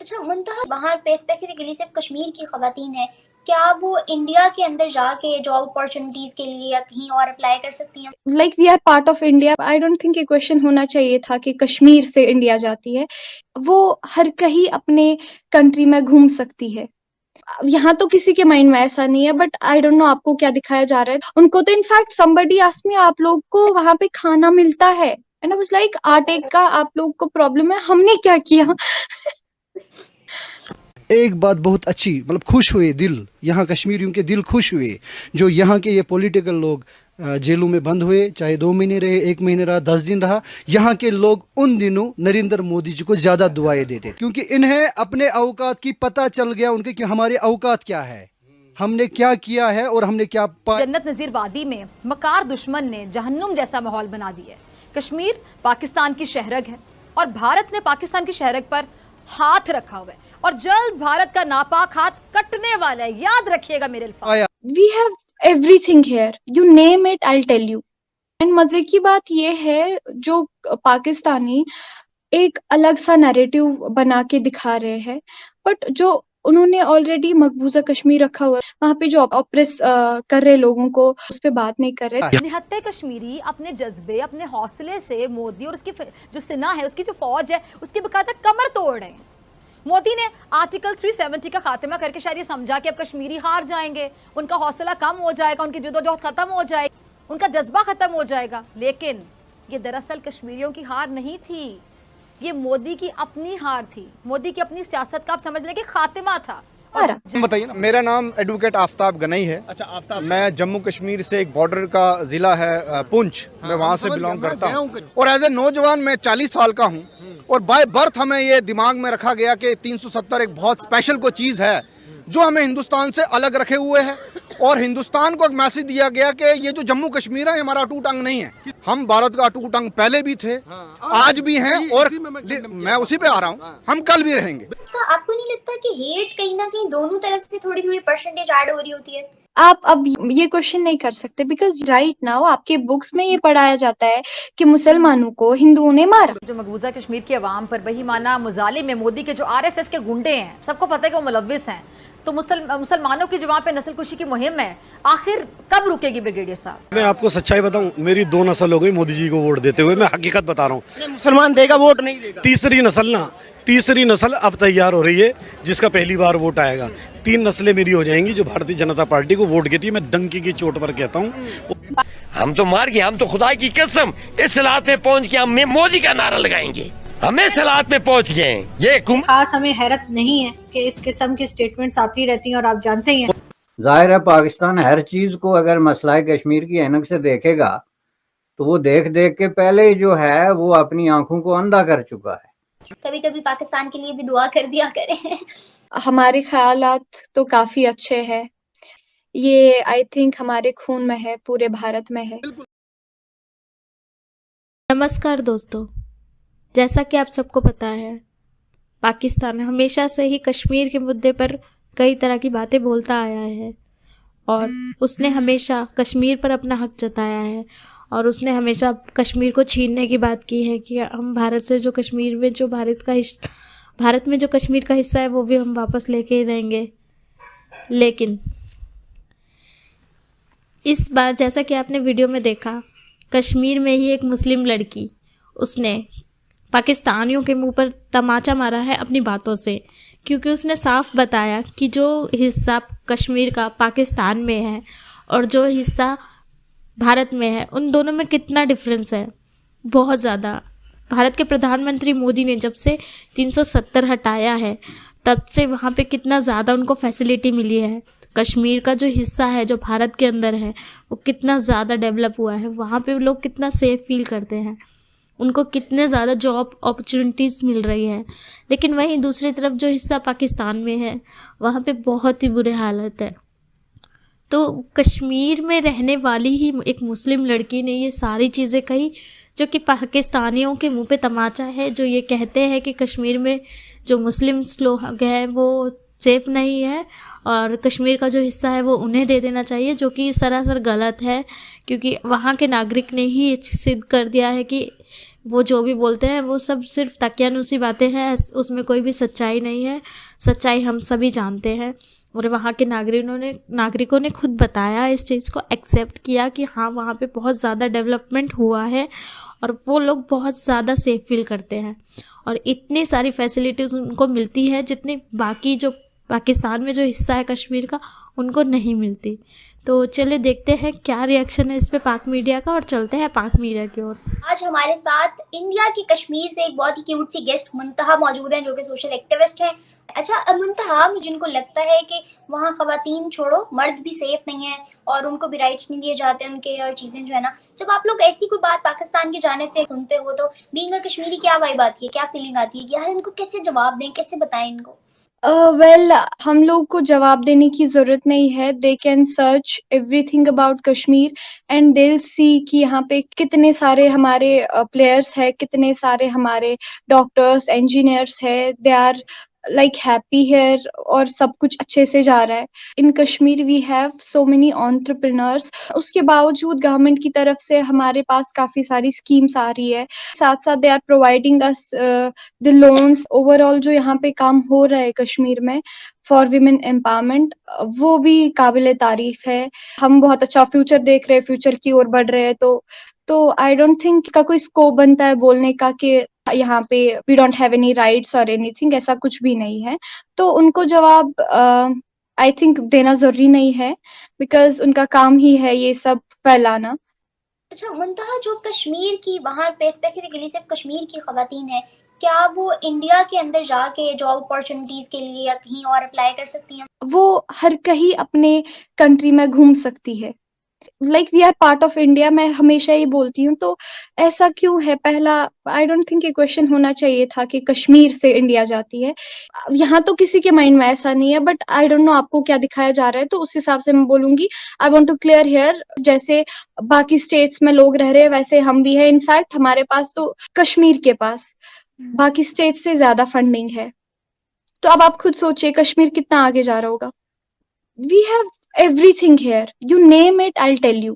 अच्छा मुंतहा वहाँ पे स्पेसिफिकली सिर्फ कश्मीर की खवातीन है, क्या वो इंडिया के अंदर जाके जॉब अपॉर्चुनिटीज के लिए या कहीं और अप्लाई कर सकती हैं? Like we are part of India. I don't think ये क्वेश्चन होना चाहिए था कि कश्मीर से इंडिया जाती है। वो हर कहीं अपने कंट्री में घूम सकती है। यहाँ तो किसी के माइंड में ऐसा नहीं है, बट आई डोंट नो आपको क्या दिखाया जा रहा है। उनको तो इनफैक्ट समबडी आस्क्ड मी, आप लोग को वहां पे खाना मिलता है? एंड आई वाज लाइक, आटे का आप लोग को प्रॉब्लम है, हमने क्या किया? एक बात बहुत अच्छी, मतलब खुश हुए दिल, यहाँ कश्मीरियों के दिल खुश हुए जो यहाँ के ये पॉलिटिकल लोग जेलों में बंद हुए, चाहे 2 महीने रहे, 1 महीने रहा, 10 दिन रहा। यहाँ के लोग उन दिनों नरेंद्र मोदी जी को ज़्यादा दुआएं देते, क्योंकि इन्हें अपने औकात की पता चल गया उनके कि हमारे औकात क्या है, हमने क्या किया है और हमने क्या जन्नत नज़ीर वादी में मकार दुश्मन ने जहन्नुम जैसा माहौल बना दिया है। कश्मीर पाकिस्तान की शहरग है और भारत ने पाकिस्तान की शहरग पर हाथ रखा हुआ है और जल्द भारत का नापाक हाथ कटने वाला है, याद रखिएगा मेरे अल्फाज। We have everything here, you name it, I tell you. And मजे की बात ये है, जो पाकिस्तानी एक अलग सा नैरेटिव बना के दिखा रहे हैं, बट जो उन्होंने ऑलरेडी मकबूजा कश्मीर रखा हुआ है, वहाँ पे जो ऑपरेस कर रहे लोगों को उस पर बात नहीं कर रहे। निहत्ते कश्मीरी अपने जज्बे, अपने हौसले से मोदी और उसकी जो सेना है, उसकी जो फौज है, उसकी बकायदा कमर तोड़ रहे हैं। मोदी ने आर्टिकल 370 का खात्मा करके शायद ये समझा कि अब कश्मीरी हार जाएंगे, उनका हौसला कम हो जाएगा, उनकी जद्दोजहद खत्म हो जाएगी, उनका जज्बा खत्म हो जाएगा। लेकिन ये दरअसल कश्मीरियों की हार नहीं थी, ये मोदी की अपनी हार थी, मोदी की अपनी सियासत का आप समझ लें कि खात्मा था। बताइए ना। मेरा नाम एडवोकेट आफ्ताब गनई है। अच्छा, आफ्ताब। मैं जम्मू कश्मीर से एक बॉर्डर का जिला है पुंछ, मैं वहाँ से बिलोंग करता हूँ और एज ए नौजवान मैं 40 साल का हूँ और बाय बर्थ हमें ये दिमाग में रखा गया कि 370 एक बहुत स्पेशल कोई चीज़ है जो हमें हिंदुस्तान से अलग रखे हुए है और हिंदुस्तान को एक मैसेज दिया गया कि ये जो जम्मू कश्मीर है हमारा अटूट अंग नहीं है, हम भारत का अटूट अंग पहले भी थे, आज भी हैं और मैं उसी पे आ रहा हूँ, हम कल भी रहेंगे। आपको नहीं लगता कि हेट कहीं ना कहीं दोनों तरफ से थोड़ी थोड़ी परसेंटेज ऐड हो रही होती है? आप अब ये क्वेश्चन नहीं कर सकते, बिकॉज राइट नाउ आपके बुक्स में ये पढ़ाया जाता है कि मुसलमानों को हिंदुओं ने मारा। जो मकबूजा कश्मीर की आवाम पर बेईमाना मुजालिम में मोदी के जो आरएसएस के गुंडे हैं, सबको पता है कि वो मुलव्विस हैं, तो मुसलमानों की जो वहाँ पे नस्लकुशी की मुहिम है, आखिर कब रुकेगी ब्रिगेडियर साहब? मैं आपको सच्चाई बताऊं, मेरी 2 नस्ल हो गई मोदी जी को वोट देते हुए, मैं हकीकत बता रहा हूँ। मुसलमान देगा वोट नहीं देगा। तीसरी नस्ल अब तैयार हो रही है जिसका पहली बार वोट आएगा। 3 नस्लें मेरी हो जाएंगी जो भारतीय जनता पार्टी को वोट देती है। मैं डंकी की चोट पर कहता हूँ, हम तो मार गए, हम तो खुदा की कसम इस हालात में पहुँच के हम मोदी का नारा लगाएंगे, हमें सलाहत में पहुंच गए। ये खास हमें हैरत नहीं है कि इस किस्म की स्टेटमेंट्स आती रहती हैं और आप जानते ही हैं। जाहिर है पाकिस्तान हर चीज को अगर मसला कश्मीर की ऐनक से देखेगा तो वो देख देख के पहले ही जो है वो अपनी आंखों को अंधा कर चुका है। कभी कभी पाकिस्तान के लिए भी दुआ कर दिया करें। हमारे ख्यालात तो काफी अच्छे हैं, ये आई थिंक हमारे खून में है, पूरे भारत में है। नमस्कार दोस्तों, जैसा कि आप सबको पता है, पाकिस्तान हमेशा से ही कश्मीर के मुद्दे पर कई तरह की बातें बोलता आया है और उसने हमेशा कश्मीर पर अपना हक जताया है और उसने हमेशा कश्मीर को छीनने की बात की है कि हम भारत से जो कश्मीर में जो भारत में जो कश्मीर का हिस्सा है वो भी हम वापस लेके ही रहेंगे। लेकिन इस बार जैसा कि आपने वीडियो में देखा, कश्मीर में ही एक मुस्लिम लड़की, उसने पाकिस्तानियों के मुंह पर तमाचा मारा है अपनी बातों से, क्योंकि उसने साफ बताया कि जो हिस्सा कश्मीर का पाकिस्तान में है और जो हिस्सा भारत में है, उन दोनों में कितना डिफरेंस है, बहुत ज़्यादा। भारत के प्रधानमंत्री मोदी ने जब से 370 हटाया है तब से वहाँ पे कितना ज़्यादा उनको फैसिलिटी मिली है। कश्मीर का जो हिस्सा है जो भारत के अंदर है वो कितना ज़्यादा डेवलप हुआ है, वहाँ पे लोग कितना सेफ फील करते हैं, उनको कितने ज़्यादा जॉब अपॉर्चुनिटीज़ मिल रही है। लेकिन वहीं दूसरी तरफ जो हिस्सा पाकिस्तान में है वहाँ पे बहुत ही बुरे हालत है। तो कश्मीर में रहने वाली ही एक मुस्लिम लड़की ने ये सारी चीज़ें कही जो कि पाकिस्तानियों के मुंह पे तमाचा है, जो ये कहते हैं कि कश्मीर में जो मुस्लिम्स लोग हैं वो सेफ़ नहीं है और कश्मीर का जो हिस्सा है वो उन्हें दे देना चाहिए, जो कि सरासर गलत है, क्योंकि वहाँ के नागरिक ने ही सिद्ध कर दिया है कि वो जो भी बोलते हैं वो सब सिर्फ तकियानुसी बातें हैं, उसमें कोई भी सच्चाई नहीं है। सच्चाई हम सभी जानते हैं और वहाँ के नागरिकों ने खुद बताया, इस चीज़ को एक्सेप्ट किया कि हाँ वहाँ पे बहुत ज़्यादा डेवलपमेंट हुआ है और वो लोग बहुत ज़्यादा सेफ फील करते हैं और इतनी सारी फैसिलिटीज़ उनको मिलती है जितनी बाकी जो पाकिस्तान में जो हिस्सा है कश्मीर का उनको नहीं मिलती। तो चलिए देखते हैं क्या रिएक्शन है इस पे पाक मीडिया का और चलते हैं पाक मीडिया की ओर। आज हमारे साथ इंडिया की कश्मीर से एक बहुत ही क्यूट सी गेस्ट मुंतहा मौजूद हैं जो कि सोशल एक्टिविस्ट हैं। अच्छा मुंतहा, जिनको लगता है कि वहाँ खवातीन छोड़ो मर्द भी सेफ नहीं है और उनको भी राइट्स नहीं दिए जाते उनके और चीज़ें जो है ना, जब आप लोग ऐसी कोई बात पाकिस्तान की जानिब से सुनते हो तो बीइंग अ कश्मीरी क्या वाइब आती है, क्या फीलिंग आती है कि यार इनको कैसे जवाब दें, कैसे बताएं इनको? वेल हम लोग को जवाब देने की ज़रूरत नहीं है। They can search everything about Kashmir and they will see कि यहाँ पे कितने सारे हमारे प्लेयर्स हैं, कितने सारे हमारे डॉक्टर्स, इंजीनियर्स हैं। They are like happy here और सब कुछ अच्छे से जा रहा है। In Kashmir we have so many entrepreneurs. उसके बावजूद गवर्नमेंट की तरफ से हमारे पास काफ़ी सारी स्कीम्स आ रही है। साथ साथ they are providing us the loans. Overall जो यहाँ पे काम हो रहा है कश्मीर में फॉर वीमेन एम्पावरमेंट, वो भी काबिल तारीफ है। हम बहुत अच्छा फ्यूचर देख रहे हैं, फ्यूचर की ओर बढ़ रहे हैं। तो आई डोंट थिंक इसका कोई स्कोप बनता है बोलने का कि यहाँ पे we don't have any rights और एनीथिंग, ऐसा कुछ भी नहीं है। तो उनको जवाब आई थिंक देना जरूरी नहीं है बिकॉज उनका काम ही है ये सब फैलाना। अच्छा मुंतहा, जो कश्मीर की वहाँ पे स्पेसिफिकली सिर्फ कश्मीर की खवातीन है, क्या वो इंडिया के अंदर जाके जॉब अपॉर्चुनिटीज के लिए या कहीं और अप्लाई कर सकती हैं? वो हर कहीं अपने कंट्री में घूम सकती है। Like we are part of India, मैं हमेशा ये बोलती हूँ। तो ऐसा क्यों है? पहला आई डोंट थिंक ये क्वेश्चन होना चाहिए था कि कश्मीर से इंडिया जाती है। यहाँ तो किसी के माइंड में ऐसा नहीं है, बट आई डोंट नो आपको क्या दिखाया जा रहा है, तो उस हिसाब से मैं बोलूंगी। I want to clear here, जैसे बाकी स्टेट्स में लोग रह रहे हैं वैसे हम भी है। इनफैक्ट हमारे पास तो कश्मीर के पास बाकी स्टेट से ज्यादा फंडिंग है। तो अब आप खुद सोचिए कश्मीर कितना आगे जा रहा होगा। We have everything here, you name it, I'll tell you.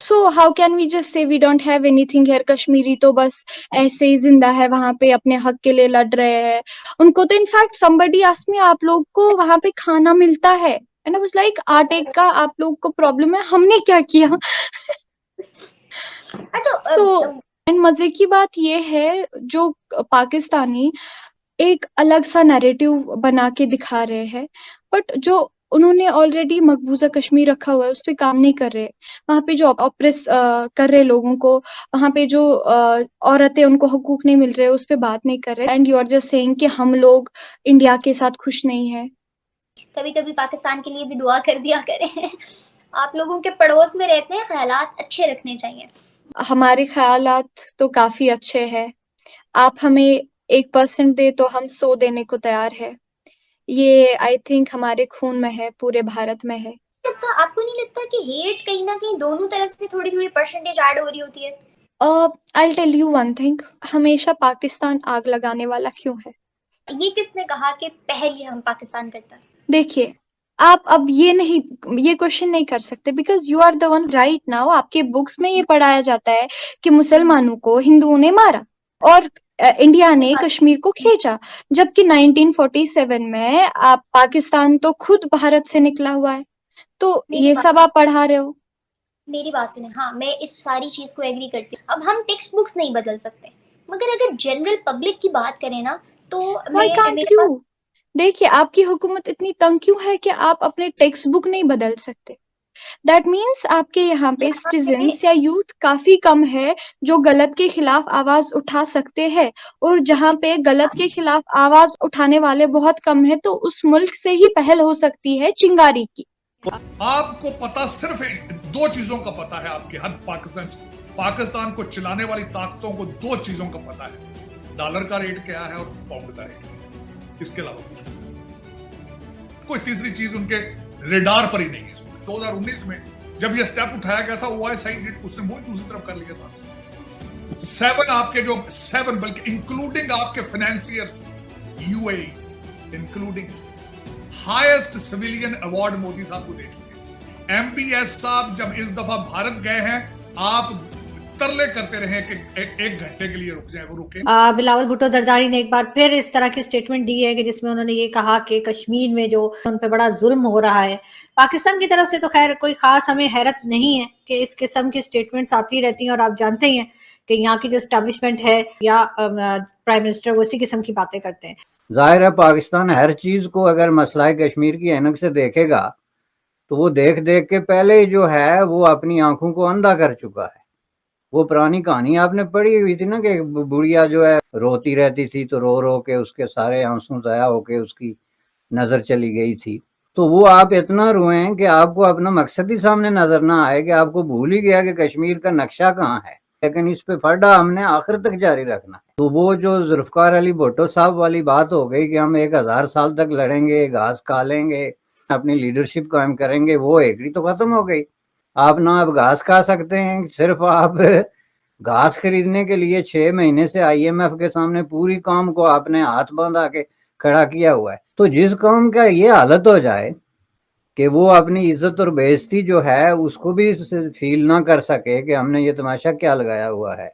So how can we just say we don't have anything here? Kashmiri तो बस ऐसे ही जिंदा है, वहां पे अपने हक के लिए लड़ रहे हैं। उनको तो इनफैक्ट somebody asked me, आप लोग को वहां पे खाना मिलता है? And I was like, आटे का आप लोग को प्रॉब्लम है, हमने क्या किया? अच्छा एंड मजे की बात ये है जो पाकिस्तानी एक अलग सा नैरेटिव बना के दिखा रहे हैं, बट जो उन्होंने ऑलरेडी मकबूजा कश्मीर रखा हुआ है उस पर काम नहीं कर रहे। वहाँ पे जो ऑपरेस कर रहे लोगों को, वहाँ पे जो औरतें उनको हकूक नहीं मिल रहे उस पर बात नहीं कर रहे। And you are just saying कि हम लोग इंडिया के साथ खुश नहीं है। कभी कभी पाकिस्तान के लिए भी दुआ कर दिया करें। आप लोगों के पड़ोस में रहते हैं, ख्यालात अच्छे रखने चाहिए। हमारे ख्यालात तो काफी अच्छे हैं। आप हमें 1% दे तो हम 100 देने को तैयार है। ये आई थिंक हमारे खून में है, पूरे भारत में है। आपको नहीं लगता कि हेट कहीं ना कहीं दोनों तरफ से थोड़ी थोड़ी परसेंटेज ऐड हो रही होती है? I'll tell you one thing, हमेशा पाकिस्तान आग लगाने वाला क्यों है? ये किसने कहा कि पहले हम पाकिस्तान करता है? देखिए आप अब ये क्वेश्चन नहीं कर सकते because you are the one right now. आपके बुक्स में ये पढ़ाया जाता है कि मुसलमानों को हिंदुओं ने मारा और इंडिया ने कश्मीर को खींचा, जबकि 1947 में आप पाकिस्तान तो खुद भारत से निकला हुआ है। तो ये सब आप पढ़ा रहे हो। मेरी बात सुने, हाँ मैं इस सारी चीज को एग्री करती हूँ। अब हम टेक्स्ट बुक्स नहीं बदल सकते, मगर अगर जनरल पब्लिक की बात करें ना तो Why can't you? देखिए आपकी हुकूमत इतनी तंग क्यों है कि आप अपने टेक्स्ट बुक नहीं बदल सकते? दैट मीन्स आपके यहाँ पे सिटीजन्स या यूथ काफी कम है जो गलत के खिलाफ आवाज उठा सकते हैं, और जहाँ पे गलत के खिलाफ आवाज उठाने वाले बहुत कम है तो उस मुल्क से ही पहल हो सकती है चिंगारी की। आपको पता सिर्फ 2 चीजों का पता है, आपके हर पाकिस्तान को चलाने वाली ताकतों को 2 चीजों का पता है, डॉलर का रेट क्या है और पाउंड का रेट क्या है। इसके अलावा कुछ नहीं, कोई तीसरी चीज उनके रेडार पर ही नहीं है। 2019 में जब यह स्टेप उठाया गया था OIC उसने मुंह दूसरी तरफ कर लिया था। 7 बल्कि इंक्लूडिंग आपके financiers, UAE including highest civilian award Modi साहब को दे चुके हैं। MBS साहब जब इस दफा भारत गए हैं, आप तरले करते रहे कि एक घंटे के लिए रुक जाए, वो रुके। बिलावल भुट्टो जरदारी ने एक बार फिर इस तरह की स्टेटमेंट दी है कि जिसमें उन्होंने ये कहा कि कश्मीर में जो उन पे बड़ा जुल्म हो रहा है। पाकिस्तान की तरफ से तो खैर कोई खास हमें हैरत नहीं है कि इस किस्म की स्टेटमेंट्स आती रहती हैं, और आप जानते ही हैं कि यहाँ की जो एस्टैब्लिशमेंट है या प्राइम मिनिस्टर वो इसी किस्म की बातें करते हैं। जाहिर है पाकिस्तान हर चीज को अगर मसला कश्मीर की ऐनक से देखेगा तो वो देख देख के पहले ही जो है वो अपनी आंखों को अंधा कर चुका है। वो पुरानी कहानी आपने पढ़ी हुई थी ना कि बुढ़िया जो है रोती रहती थी तो रो रो के उसके सारे आंसू ज़ाया होके उसकी नज़र चली गई थी। तो वो आप इतना रोए कि आपको अपना मकसद ही सामने नजर ना आए कि आपको भूल ही गया कि कश्मीर का नक्शा कहाँ है। लेकिन इस पे फटा हमने आखिर तक जारी रखना है। तो वो जो जुल्फकार अली भुट्टो साहब वाली बात हो गई कि हम 1000 साल तक लड़ेंगे, घास खा लेंगे, अपनी लीडरशिप कायम करेंगे, वो एकड़ी तो खत्म हो गई। आप ना अब घास खा सकते हैं, सिर्फ आप घास खरीदने के लिए 6 महीने से IMF के सामने पूरी कौम को आपने हाथ बांधा के खड़ा किया हुआ है। तो जिस कौम का ये हालत हो जाए कि वो अपनी इज्जत और बेइज्जती जो है उसको भी फील ना कर सके कि हमने ये तमाशा क्या लगाया हुआ है,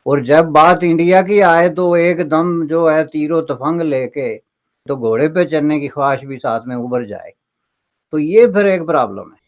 और जब बात इंडिया की आए तो एकदम जो है तीरो तफंग लेके तो घोड़े पे चढ़ने की ख्वाहिश भी साथ में उभर जाए, तो ये फिर एक प्रॉब्लम है।